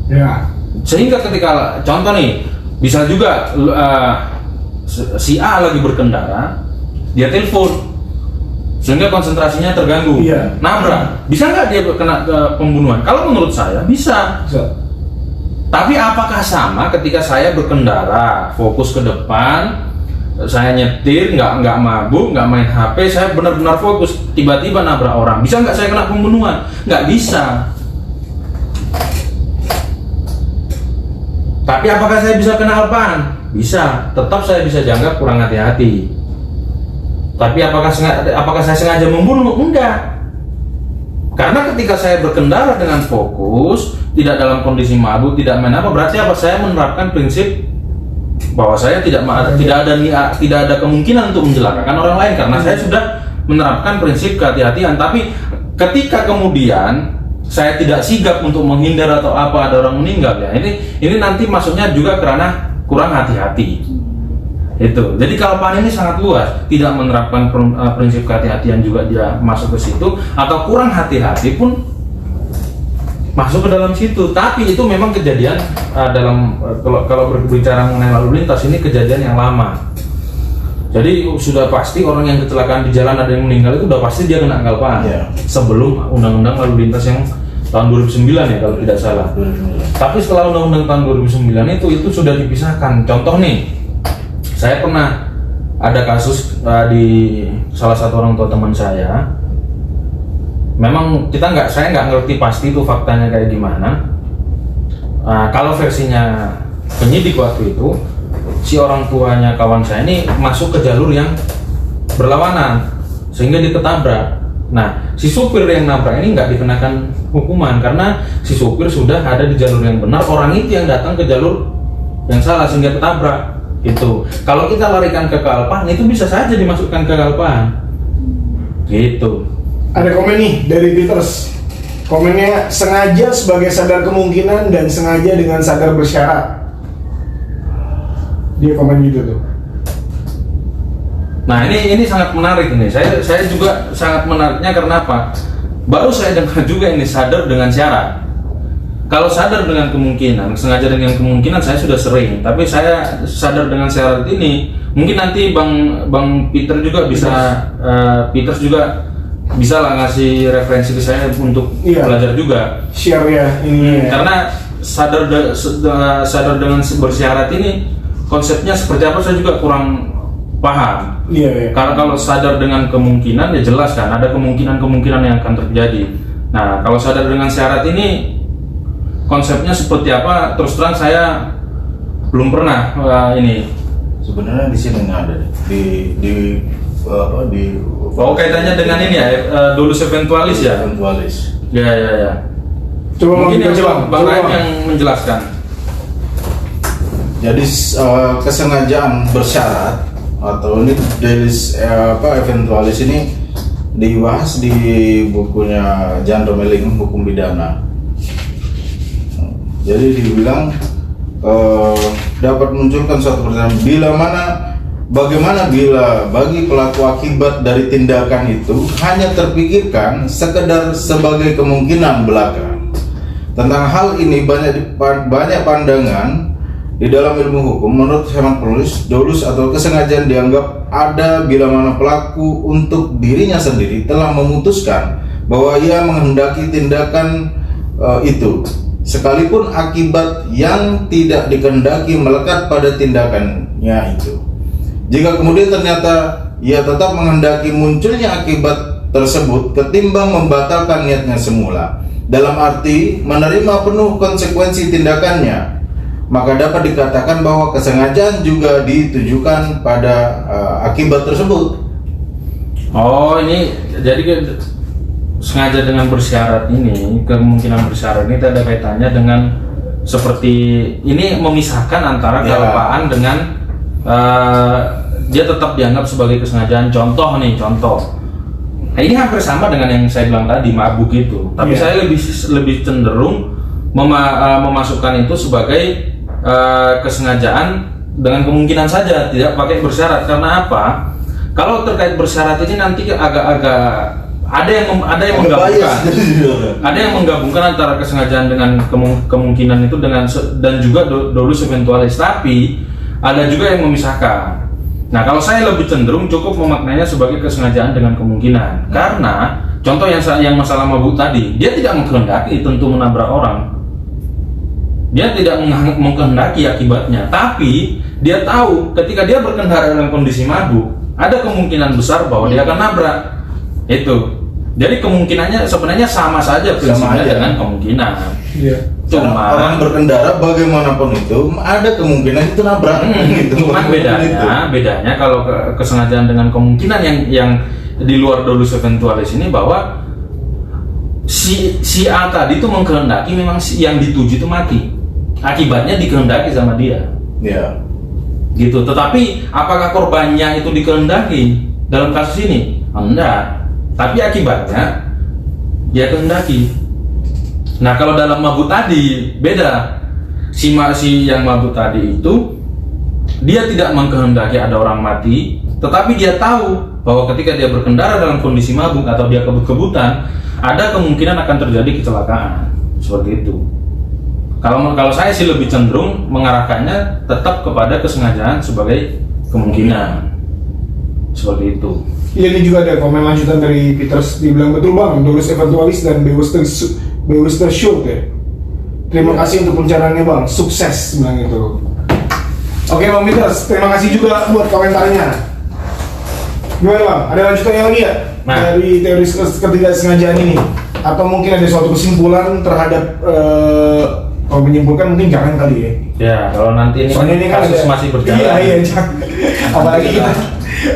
Ya. Sehingga ketika contoh nih, bisa juga si A lagi berkendara, dia telepon, sehingga konsentrasinya terganggu. Iya. Nabrak, bisa nggak dia kena pembunuhan? Kalau menurut saya bisa. Tapi apakah sama ketika saya berkendara, fokus ke depan, saya nyetir, nggak mabuk, nggak main HP, saya benar-benar fokus, tiba-tiba nabrak orang, bisa nggak saya kena pembunuhan? Nggak bisa. Tapi apakah saya bisa kena kealpaan? Bisa. Tetap saya bisa dianggap kurang hati-hati. Tapi apakah saya sengaja membunuh? Enggak. Karena ketika saya berkendara dengan fokus, tidak dalam kondisi mabuk, tidak main apa, berarti apa? Saya menerapkan prinsip bahwa saya tidak ada kemungkinan untuk mencelakakan orang lain karena saya sudah menerapkan prinsip kehati-hatian. Tapi ketika kemudian saya tidak sigap untuk menghindar atau apa, ada orang meninggal, ya ini nanti maksudnya juga karena kurang hati-hati. Itu. Jadi kealpaan ini sangat luas, tidak menerapkan prinsip kehati-hatian juga dia masuk ke situ, atau kurang hati-hati pun masuk ke dalam situ. Tapi itu memang kejadian dalam kalau berbicara mengenai lalu lintas, ini kejadian yang lama. Jadi sudah pasti orang yang kecelakaan di jalan ada yang meninggal itu udah pasti dia kena kealpaan. Yeah. Sebelum undang-undang lalu lintas yang tahun 2009 ya kalau tidak salah. 2009. Tapi setelah undang-undang tahun 2009 itu sudah dipisahkan. Contoh nih, saya pernah ada kasus di salah satu orang tua teman saya. Memang saya nggak ngerti pasti itu faktanya kayak gimana. Kalau versinya penyidik waktu itu, si orang tuanya kawan saya ini masuk ke jalur yang berlawanan sehingga diketabrak. Nah, si supir yang nabrak ini nggak dikenakan hukuman karena si supir sudah ada di jalur yang benar, orang itu yang datang ke jalur yang salah sehingga ketabrak. Itu. Kalau kita larikan ke kealpaan, itu bisa saja dimasukkan ke kealpaan. Gitu. Ada komen nih dari Peters. Komennya, sengaja sebagai sadar kemungkinan dan sengaja dengan sadar bersyarat. Dia komen gitu tuh. Nah, ini sangat menarik ini. Saya juga sangat menariknya karena apa? Baru saya dengar juga ini sadar dengan syarat. Kalau sadar dengan kemungkinan, sengaja dengan kemungkinan saya sudah sering. Tapi saya sadar dengan syarat ini, mungkin nanti Bang Peter juga bisa, Peters juga bisa lah ngasih referensi ke saya untuk belajar juga. Share ya ini. Karena sadar dengan bersyarat ini konsepnya seperti apa saya juga kurang paham. Iya, iya. Karena kalau sadar dengan kemungkinan ya jelas kan ada kemungkinan yang akan terjadi. Nah kalau sadar dengan syarat ini konsepnya seperti apa? Terus terang saya belum pernah ini. Sebenarnya di sini nggak ada di Oh kaitannya dengan ini ya, dolus eventualis ya? Eventualis. Ya. Coba Mungkin yang Bang, Bang Raib yang menjelaskan. Jadi kesengajaan bersyarat atau ini delis eventualis ini dibahas di bukunya Jan Romeling, Hukum Pidana. Jadi dibilang dapat munculkan suatu pertanyaan bagaimana bila bagi pelaku akibat dari tindakan itu hanya terpikirkan sekedar sebagai kemungkinan belaka. Tentang hal ini banyak pandangan di dalam ilmu hukum. Menurut hemat penulis, dolus atau kesengajaan dianggap ada bila mana pelaku untuk dirinya sendiri telah memutuskan bahwa ia menghendaki tindakan itu, sekalipun akibat yang tidak dikehendaki melekat pada tindakannya itu. Jika kemudian ternyata ia tetap menghendaki munculnya akibat tersebut ketimbang membatalkan niatnya semula, dalam arti menerima penuh konsekuensi tindakannya, maka dapat dikatakan bahwa kesengajaan juga ditujukan pada akibat tersebut. Oh ini jadi sengaja dengan bersyarat ini, kemungkinan bersyarat ini ada kaitannya dengan seperti ini memisahkan antara kelupaan dengan dia tetap dianggap sebagai kesengajaan. Contoh. Nah, ini hampir sama dengan yang saya bilang tadi mabuk itu, tapi saya lebih cenderung memasukkan itu sebagai kesengajaan dengan kemungkinan saja, tidak pakai bersyarat. Karena apa? Kalau terkait bersyarat ini nanti agak-agak ada yang menggabungkan, ada yang menggabungkan antara kesengajaan dengan kemungkinan itu dan juga dolus eventualis, tapi ada juga yang memisahkan. Nah kalau saya lebih cenderung cukup memaknainya sebagai kesengajaan dengan kemungkinan, karena contoh yang masalah mabuk tadi, dia tidak mengkehendaki tentu menabrak orang, dia tidak mengkehendaki akibatnya, tapi dia tahu ketika dia berkendara dalam kondisi mabuk ada kemungkinan besar bahwa dia akan nabrak itu. Jadi kemungkinannya sebenarnya sama saja prinsipnya dengan kemungkinan. Iya. Cuma orang berkendara bagaimanapun itu ada kemungkinan itu nabrak. Gitu. Cuman bedanya kalau kesengajaan dengan kemungkinan yang di luar dolus eventualis ini bahwa si A tadi itu mengkehendaki memang yang dituju itu mati. Akibatnya dikehendaki sama dia. Ya. Gitu. Tetapi apakah korbannya itu dikehendaki dalam kasus ini? Enggak. Tapi akibatnya dia kehendaki. Nah kalau dalam mabuk tadi beda. Si yang mabuk tadi itu dia tidak mengkehendaki ada orang mati, tetapi dia tahu bahwa ketika dia berkendara dalam kondisi mabuk atau dia kebut-kebutan, ada kemungkinan akan terjadi kecelakaan. Seperti itu. Kalau saya sih lebih cenderung mengarahkannya tetap kepada kesengajaan sebagai kemungkinan. Seperti itu. Iya, ini juga ada komen lanjutan dari Peters, dibilang betul bang, dolus eventualis dan bewusster sure ya. Terima kasih untuk pencariannya bang, sukses bilang itu. Oke bang Peters, terima kasih juga buat komentarnya. Gimana bang, ada lanjutan yang lagi ya? Dari teori ketidaksengajaan ini? Atau mungkin ada suatu kesimpulan terhadap kalau menyimpulkan mungkin jangan kali ya. Ya, kalau nanti ini kasus masih berjalan. Iya, jangan.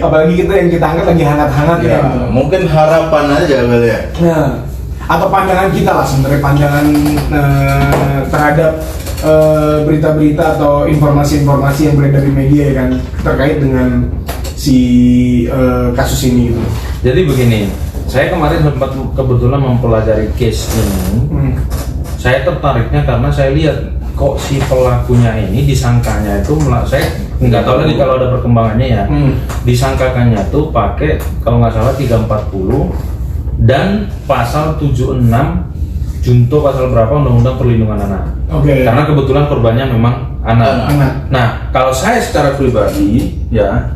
Apalagi kita yang kita angkat lagi hangat-hangat ya. Mungkin harapan aja kali ya. Nah, atau pandangan kita lah sebenarnya, pandangan terhadap berita-berita atau informasi-informasi yang beredar di media ya kan terkait dengan si kasus ini gitu. Jadi begini, saya kemarin sempat kebetulan mempelajari case ini. Saya tertariknya karena saya lihat kok si pelakunya ini disangkanya itu, saya nggak tahu lagi kalau ada perkembangannya ya. Disangkakannya tuh pakai kalau nggak salah 340 dan pasal 76 junto pasal berapa Undang-Undang Perlindungan Anak. Karena kebetulan korbannya memang anak. Nah, kalau saya secara pribadi ya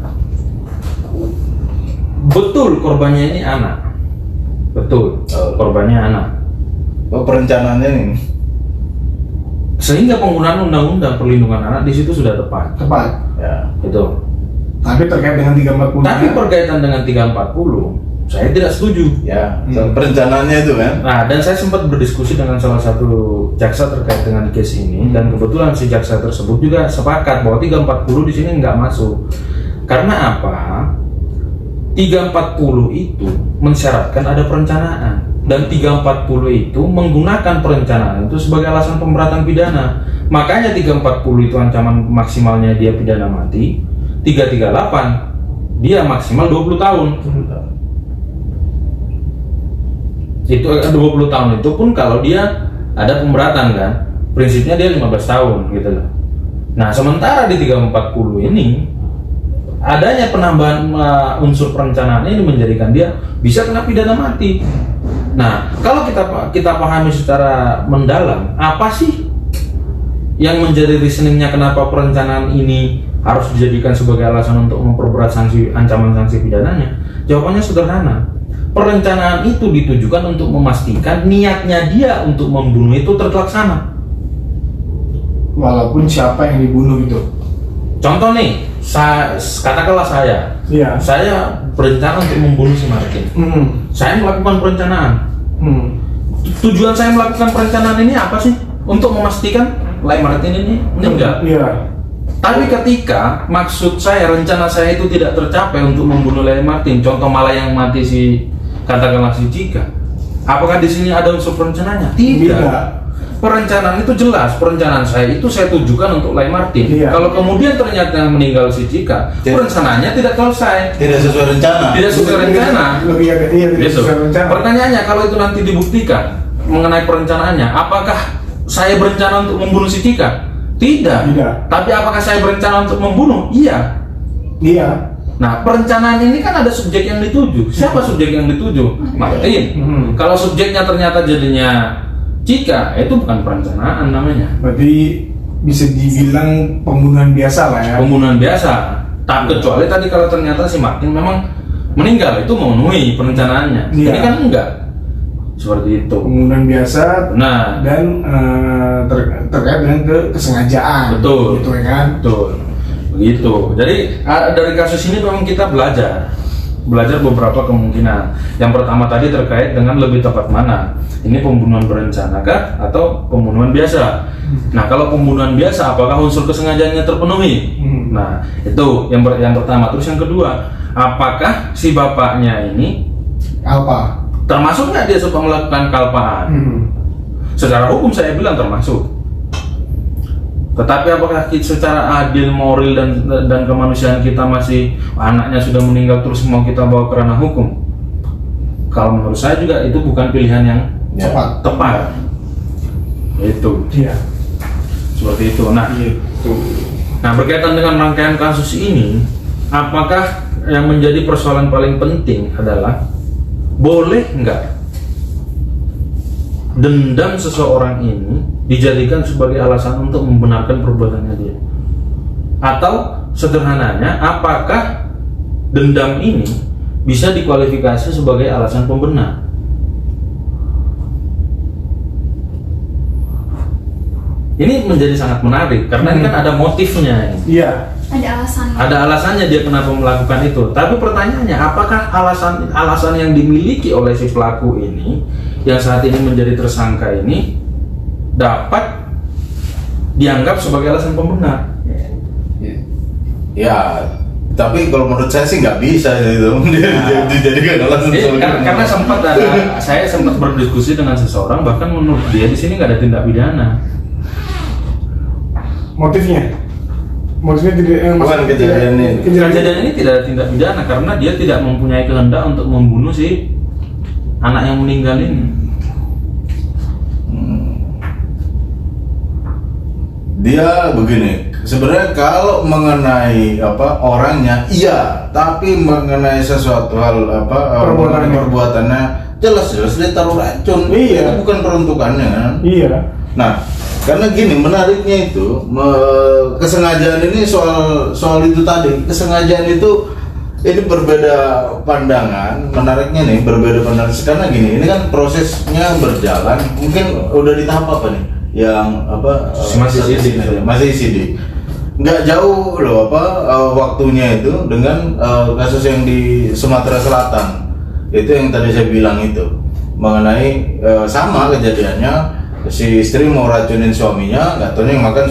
betul korbannya ini anak. Betul. Korbannya anak. Perencanaannya nih. Sehingga penggunaan undang-undang perlindungan anak di situ sudah tepat. Tepat. Ya. Itu. Tapi terkait dengan 340. Tapi berkaitan dengan 340, saya tidak setuju. Ya, perencanaannya itu kan. Nah, dan saya sempat berdiskusi dengan salah satu jaksa terkait dengan case ini, dan kebetulan si jaksa tersebut juga sepakat bahwa 340 di sini nggak masuk. Karena apa? 340 itu mensyaratkan ada perencanaan, dan 340 itu menggunakan perencanaan itu sebagai alasan pemberatan pidana. Makanya 340 itu ancaman maksimalnya dia pidana mati, 338 dia maksimal 20 tahun. Itu 20 tahun itu pun kalau dia ada pemberatan kan, prinsipnya dia 15 tahun gitu loh. Nah, sementara di 340 ini adanya penambahan unsur perencanaan ini menjadikan dia bisa kena pidana mati. Nah, kalau kita pahami secara mendalam, apa sih yang menjadi reasoningnya kenapa perencanaan ini harus dijadikan sebagai alasan untuk memperberat ancaman sanksi pidananya? Jawabannya sederhana. Perencanaan itu ditujukan untuk memastikan niatnya dia untuk membunuh itu terlaksana. Walaupun siapa yang dibunuh itu. Contoh nih, katakanlah Iya. saya berencana untuk membunuh si Martin. Saya melakukan perencanaan. Tujuan saya melakukan perencanaan ini apa sih? Untuk memastikan Lai Martin ini meninggal. Iya. Tapi ketika maksud saya, rencana saya itu tidak tercapai untuk membunuh Lai Martin, contoh malah yang mati si katakanlah si Cika, apakah di sini ada unsur perencanaannya? Tidak. Perencanaan itu jelas, perencanaan saya itu saya tujukan untuk Lai Martin. Iya. Kalau kemudian ternyata yang meninggal si Cika, perencanaannya tidak selesai. Tidak sesuai rencana. Tidak sesuai rencana. Iya, tidak Gitu. sesuai rencana. Pertanyaannya, kalau itu nanti dibuktikan mengenai perencanaannya, apakah saya berencana untuk membunuh si Cika? Tidak. Tidak. Tapi apakah saya berencana untuk membunuh? Iya. Iya. Nah, perencanaan ini kan ada subjek yang dituju. Siapa subjek yang dituju? Martin. Kalau subjeknya ternyata jadinya Cika, itu bukan perencanaan namanya. Berarti bisa dibilang pembunuhan biasa lah ya. Pembunuhan biasa. Tak kecuali tadi kalau ternyata si Martin memang meninggal, itu memenuhi perencanaannya. Iya. Ini kan enggak. Seperti itu. Pembunuhan biasa. Nah, Dan terkait dengan kesengajaan. Betul. Gitu ya kan. betul. Begitu. Jadi dari kasus ini memang kita belajar beberapa kemungkinan. Yang pertama tadi terkait dengan lebih tepat mana, ini pembunuhan berencana kah atau pembunuhan biasa. Nah, kalau pembunuhan biasa, apakah unsur kesengajaannya terpenuhi? Nah, itu yang pertama. Terus yang kedua, apakah si bapaknya ini Apa? termasuk nggak dia suka melakukan kalpaan? Secara hukum saya bilang termasuk. Tetapi apakah secara adil, moral dan kemanusiaan kita masih anaknya sudah meninggal terus mau kita bawa ke ranah hukum? Kalau menurut saya juga itu bukan pilihan yang tepat. Itu. Iya. Seperti itu. Nah, berkaitan dengan rangkaian kasus ini, apakah yang menjadi persoalan paling penting adalah boleh nggak dendam seseorang ini dijadikan sebagai alasan untuk membenarkan perbuatannya dia? Atau sederhananya, apakah dendam ini bisa dikualifikasi sebagai alasan pembenar? Ini menjadi sangat menarik karena ini kan ada motifnya. Iya. Ada alasannya. Ada alasannya dia kenapa melakukan itu. Tapi pertanyaannya, apakah alasan yang dimiliki oleh si pelaku ini yang saat ini menjadi tersangka ini dapat dianggap sebagai alasan pembenar? Ya, tapi kalau menurut saya sih nggak bisa itu dijadikan alasan. Karena saya sempat berdiskusi dengan seseorang, bahkan menurut dia di sini nggak ada tindak pidana. Motifnya tidak. Bukan kejadian ini. Kejadian ini tidak ada tindak pidana karena dia tidak mempunyai kehendak untuk membunuh si anak yang meninggal ini. Dia begini, sebenarnya kalau mengenai orangnya iya, tapi mengenai sesuatu hal perbuatannya jelas dia taruh racun. Iya. Itu bukan peruntukannya kan? Iya. Nah, karena gini, menariknya itu kesengajaan ini soal itu tadi. Kesengajaan itu ini berbeda pandangan. Menariknya nih berbeda pandangan karena gini, ini kan prosesnya berjalan. Mungkin udah di tahap apa nih? yang apa Masih sidik. masih sidik. Nggak jauh loh waktunya itu dengan kasus yang di Sumatera Selatan. Itu yang tadi saya bilang itu mengenai sama kejadiannya, si istri mau racunin suaminya, nggak tahu yang makan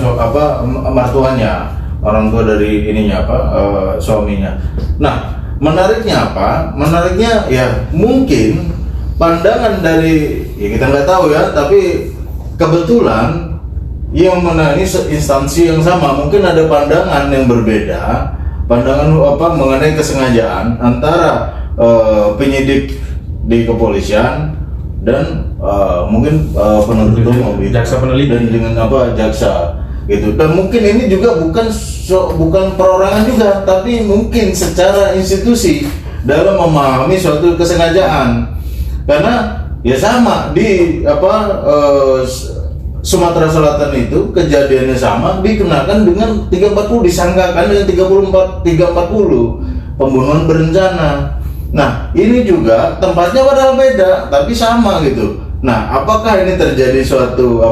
mertuanya, orang tua dari ininya suaminya. Nah, menariknya apa? Menariknya ya mungkin pandangan dari ya kita nggak tahu ya, tapi kebetulan yang menangani instansi yang sama mungkin ada pandangan yang berbeda, pandangan mengenai kesengajaan antara penyidik di kepolisian dan mungkin penuntut umum gitu. Jaksa peneliti dan dengan jaksa gitu. Dan mungkin ini juga bukan perorangan juga, tapi mungkin secara institusi dalam memahami suatu kesengajaan. Karena ya sama di Sumatera Selatan itu kejadiannya sama, dikenakan dengan 340, disangkakan dengan 340 pembunuhan berencana. Nah, ini juga tempatnya padahal beda, tapi sama gitu. Nah, apakah ini terjadi suatu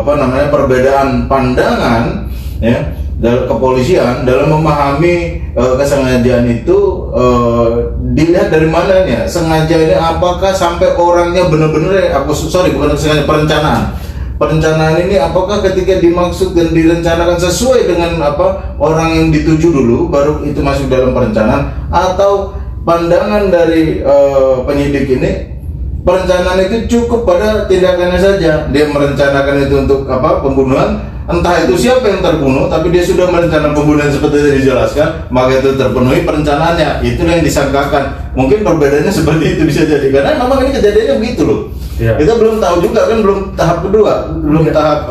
perbedaan pandangan ya dalam kepolisian dalam memahami kesengajaan itu dilihat dari mananya? Sengaja apakah sampai orangnya benar-benar bukan sengaja, perencanaan ini apakah ketika dimaksud dan direncanakan sesuai dengan orang yang dituju dulu baru itu masuk dalam perencanaan, atau pandangan dari penyidik ini perencanaan itu cukup pada tindakannya saja, dia merencanakan itu untuk pembunuhan, entah itu siapa yang terbunuh, tapi dia sudah merencanakan pembunuhan seperti yang dijelaskan, maka itu terpenuhi perencanaannya, itu yang disangkakan. Mungkin perbedaannya seperti itu bisa jadi, karena memang ini kejadiannya begitu loh. Ya. Kita belum tahu juga kan, belum tahap kedua, belum tahap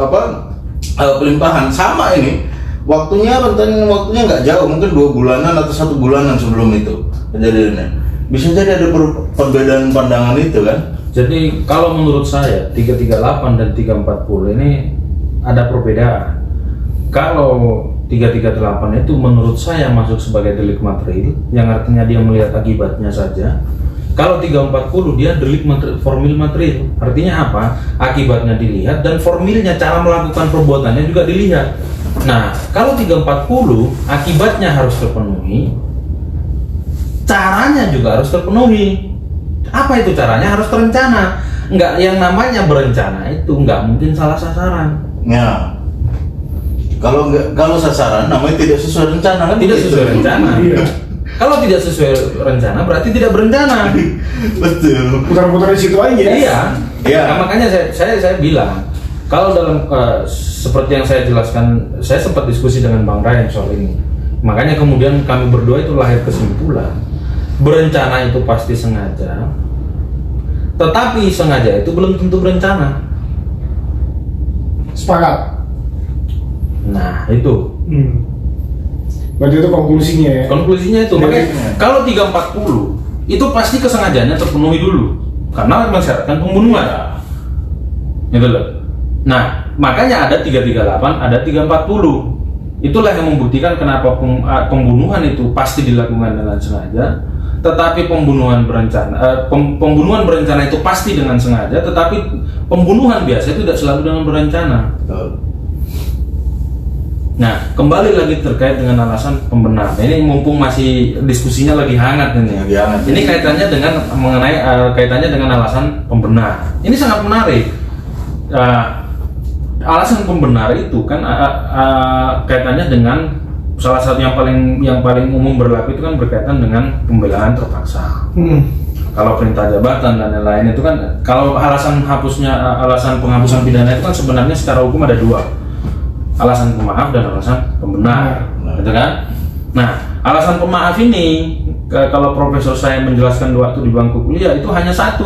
pelimpahan. Sama ini waktunya, rentan waktunya nggak jauh, mungkin 2 bulanan atau 1 bulanan sebelum itu kejadiannya. Bisa jadi ada perbedaan pandangan itu kan. Jadi kalau menurut saya 338 dan 340 ini ada perbedaan. Kalau 338 itu menurut saya masuk sebagai delik material, yang artinya dia melihat akibatnya saja. Kalau 340 dia delik formil material, artinya apa? Akibatnya dilihat dan formilnya, cara melakukan perbuatannya juga dilihat. Nah, kalau 340 akibatnya harus terpenuhi, caranya juga harus terpenuhi. Apa itu caranya? Harus terencana. Enggak, yang namanya berencana itu enggak mungkin salah sasaran. Ya. Kalau sasaran namanya tidak sesuai rencana kan? Tidak sesuai rencana. Iya. Kalau tidak sesuai rencana berarti tidak berencana. Betul. Putar-putar di situ aja. Iya. Iya. Nah, makanya saya bilang, kalau dalam seperti yang saya jelaskan, saya sempat diskusi dengan Bang Ryan soal ini. Makanya kemudian kami berdua itu lahir kesimpulan, berencana itu pasti sengaja, tetapi sengaja itu belum tentu berencana. Sepakat. Nah itu. Berarti itu konklusinya ya. Konklusinya itu. Makanya kalau 340 itu pasti kesengajaannya terpenuhi dulu, karena mensyaratkan pembunuhan. Gitu loh. Nah makanya ada 338, ada 340. Itulah yang membuktikan kenapa pembunuhan itu pasti dilakukan dengan sengaja, tetapi pembunuhan berencana itu pasti dengan sengaja, tetapi pembunuhan biasa itu tidak selalu dengan berencana. Nah, kembali lagi terkait dengan alasan pembenar. Ini mumpung masih diskusinya lagi hangat ini. Ini kaitannya dengan alasan pembenar. Ini sangat menarik. Alasan pembenar itu kan kaitannya dengan salah satu yang paling umum berlaku itu kan berkaitan dengan pembelaan terpaksa. Kalau perintah jabatan dan lain-lain itu kan, kalau alasan penghapusan pidana itu kan sebenarnya secara hukum ada 2. Alasan pemaaf dan alasan pembenar, gitu kan? Nah, alasan pemaaf ini kalau profesor saya menjelaskan waktu di bangku kuliah itu hanya 1,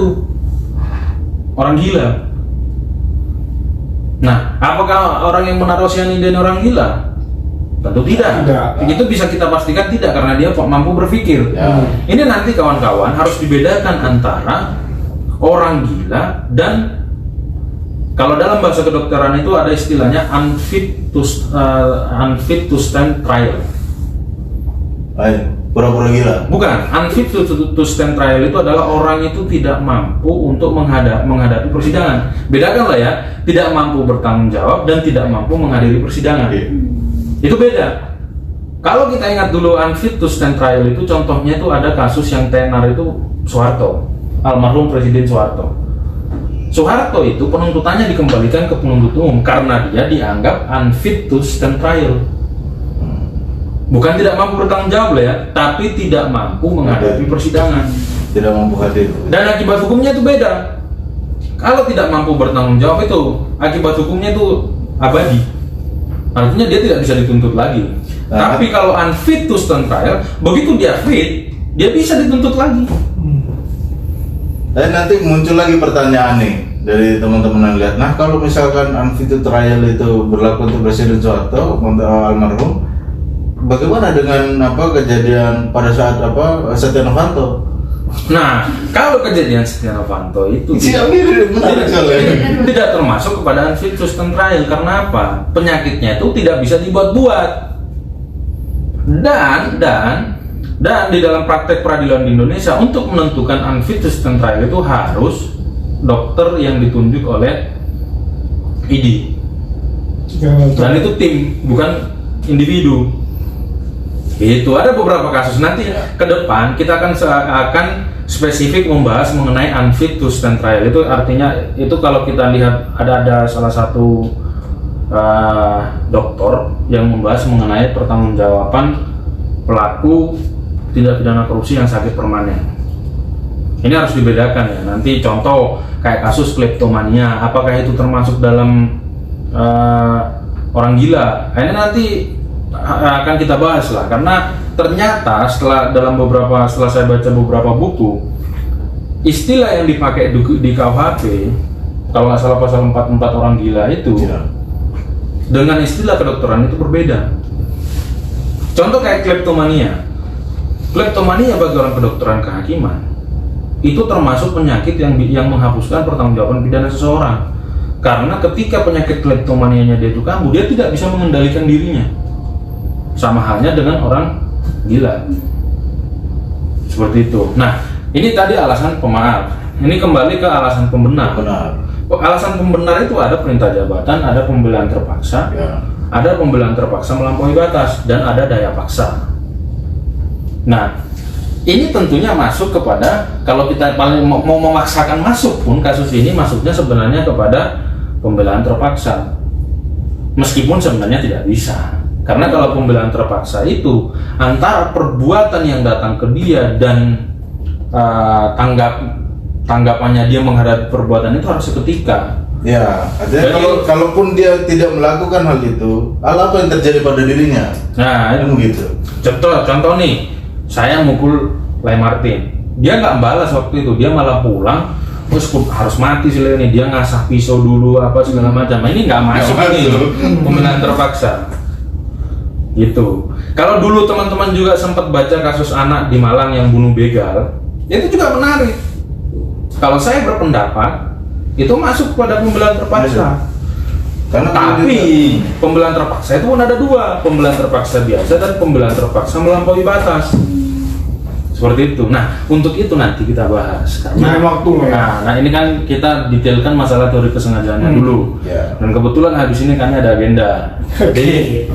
orang gila. Nah, apakah orang yang menaruh cyanida orang gila? Tentu tidak. Itu bisa kita pastikan tidak, karena dia mampu berpikir. Ini nanti kawan-kawan harus dibedakan antara orang gila dan, kalau dalam bahasa kedokteran itu ada istilahnya unfit to stand trial. pura-pura gila. Bukan, unfit to stand trial itu adalah orang itu tidak mampu untuk menghadapi persidangan. Bedakan lah ya, tidak mampu bertanggung jawab dan tidak mampu menghadiri persidangan. Itu beda. Kalau kita ingat dulu unfit to stand trial itu contohnya itu ada kasus yang tenar itu Soeharto, almarhum Presiden Soeharto. Soeharto itu penuntutannya dikembalikan ke penuntut umum karena dia dianggap unfit to stand trial. Bukan tidak mampu bertanggung jawab lah ya, tapi tidak mampu menghadapi persidangan. Tidak mampu hadir. Dan akibat hukumnya itu beda. Kalau tidak mampu bertanggung jawab itu, akibat hukumnya itu abadi. Artinya dia tidak bisa dituntut lagi. Tapi kalau unfit to stand trial, begitu dia fit, dia bisa dituntut lagi. Dan nanti muncul lagi pertanyaan nih dari teman-teman yang lihat. Nah, kalau misalkan unfit to trial itu berlaku untuk Presiden Soeharto, untuk almarhum, bagaimana dengan kejadian pada saat Setia Novanto? Nah, kalau kejadian Setia Novanto itu tidak termasuk kepada unfit to stand trial. Karena apa? Penyakitnya itu tidak bisa dibuat-buat. Dan di dalam praktek peradilan di Indonesia untuk menentukan unfit to stand trial itu harus dokter yang ditunjuk oleh ID. Dan itu tim, bukan individu. Itu ada beberapa kasus. Nanti ke depan kita akan spesifik membahas mengenai unfit to stand trial. Itu artinya itu kalau kita lihat ada salah satu dokter yang membahas mengenai pertanggungjawaban pelaku tindak pidana korupsi yang sakit permanen. Ini harus dibedakan ya. Nanti contoh kayak kasus kleptomania, apakah itu termasuk dalam orang gila? Ini nanti akan kita bahas lah, karena ternyata setelah saya baca beberapa buku, istilah yang dipakai di KUHP kalau nggak salah pasal 44 orang gila itu dengan istilah kedokteran itu berbeda. Contoh kayak kleptomania bagi orang kedokteran kehakiman itu termasuk penyakit yang menghapuskan pertanggungjawaban pidana seseorang, karena ketika penyakit kleptomanianya dia itu kambuh, dia tidak bisa mengendalikan dirinya. Sama halnya dengan orang gila. Seperti itu. Nah, ini tadi alasan pemaaf. Ini kembali ke alasan pembenar. Alasan pembenar itu ada perintah jabatan, ada pembelaan terpaksa, ada pembelaan terpaksa melampaui batas, dan ada daya paksa. Nah, ini tentunya masuk kepada, kalau kita paling mau memaksakan masuk pun, kasus ini masuknya sebenarnya kepada pembelaan terpaksa. Meskipun sebenarnya tidak bisa. Karena kalau pembelaan terpaksa itu antara perbuatan yang datang ke dia dan tanggapannya dia menghadapi perbuatan itu harus seketika. Ya, artinya kalaupun dia tidak melakukan hal itu, apa yang terjadi pada dirinya? Nah, itu begitu. Contoh nih, saya mukul Lai Martin, dia nggak balas waktu itu, dia malah pulang, terus harus mati sih ini, dia ngasah pisau dulu apa segala macam. Ini nggak masuk ini pembelaan terpaksa. Gitu. Kalau dulu teman-teman juga sempat baca kasus anak di Malang yang bunuh begal, itu juga menarik. Kalau saya berpendapat itu masuk pada pembelaan terpaksa. Tapi pembelaan terpaksa itu pun ada dua, pembelaan terpaksa biasa dan pembelaan terpaksa melampaui batas. Seperti itu. Nah, untuk itu nanti kita bahas. Karena nah, ini kan kita detailkan masalah teori kesengajaannya dulu. Dan kebetulan habis ini kami ada agenda. Jadi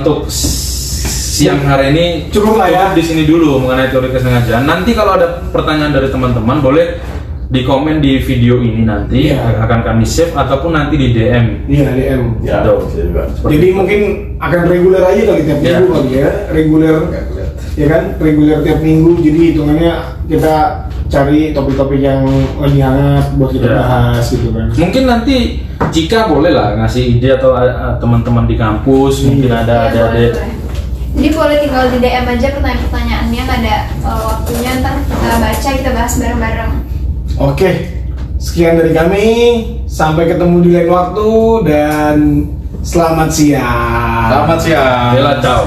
untuk siang hari ini cukup di sini dulu mengenai teori kesengajaan. Nanti kalau ada pertanyaan dari teman-teman boleh di komen di video ini nanti, akan kami save ataupun nanti di DM. Iya, DM. Ya, jadi mungkin akan reguler aja kali tiap minggu kali ya, reguler ya kan, reguler tiap minggu. Jadi hitungannya kita cari topik-topik yang lagi hangat buat kita bahas gitu kan. Mungkin nanti jika boleh lah ngasih ide atau teman-teman di kampus mungkin ada Jadi boleh tinggal di DM aja pertanyaan-pertanyaannya, nggak ada waktunya, ntar kita baca, kita bahas bareng-bareng. Oke, sekian dari kami, sampai ketemu di lain waktu dan selamat siang. Selamat siang. Bella, ciao.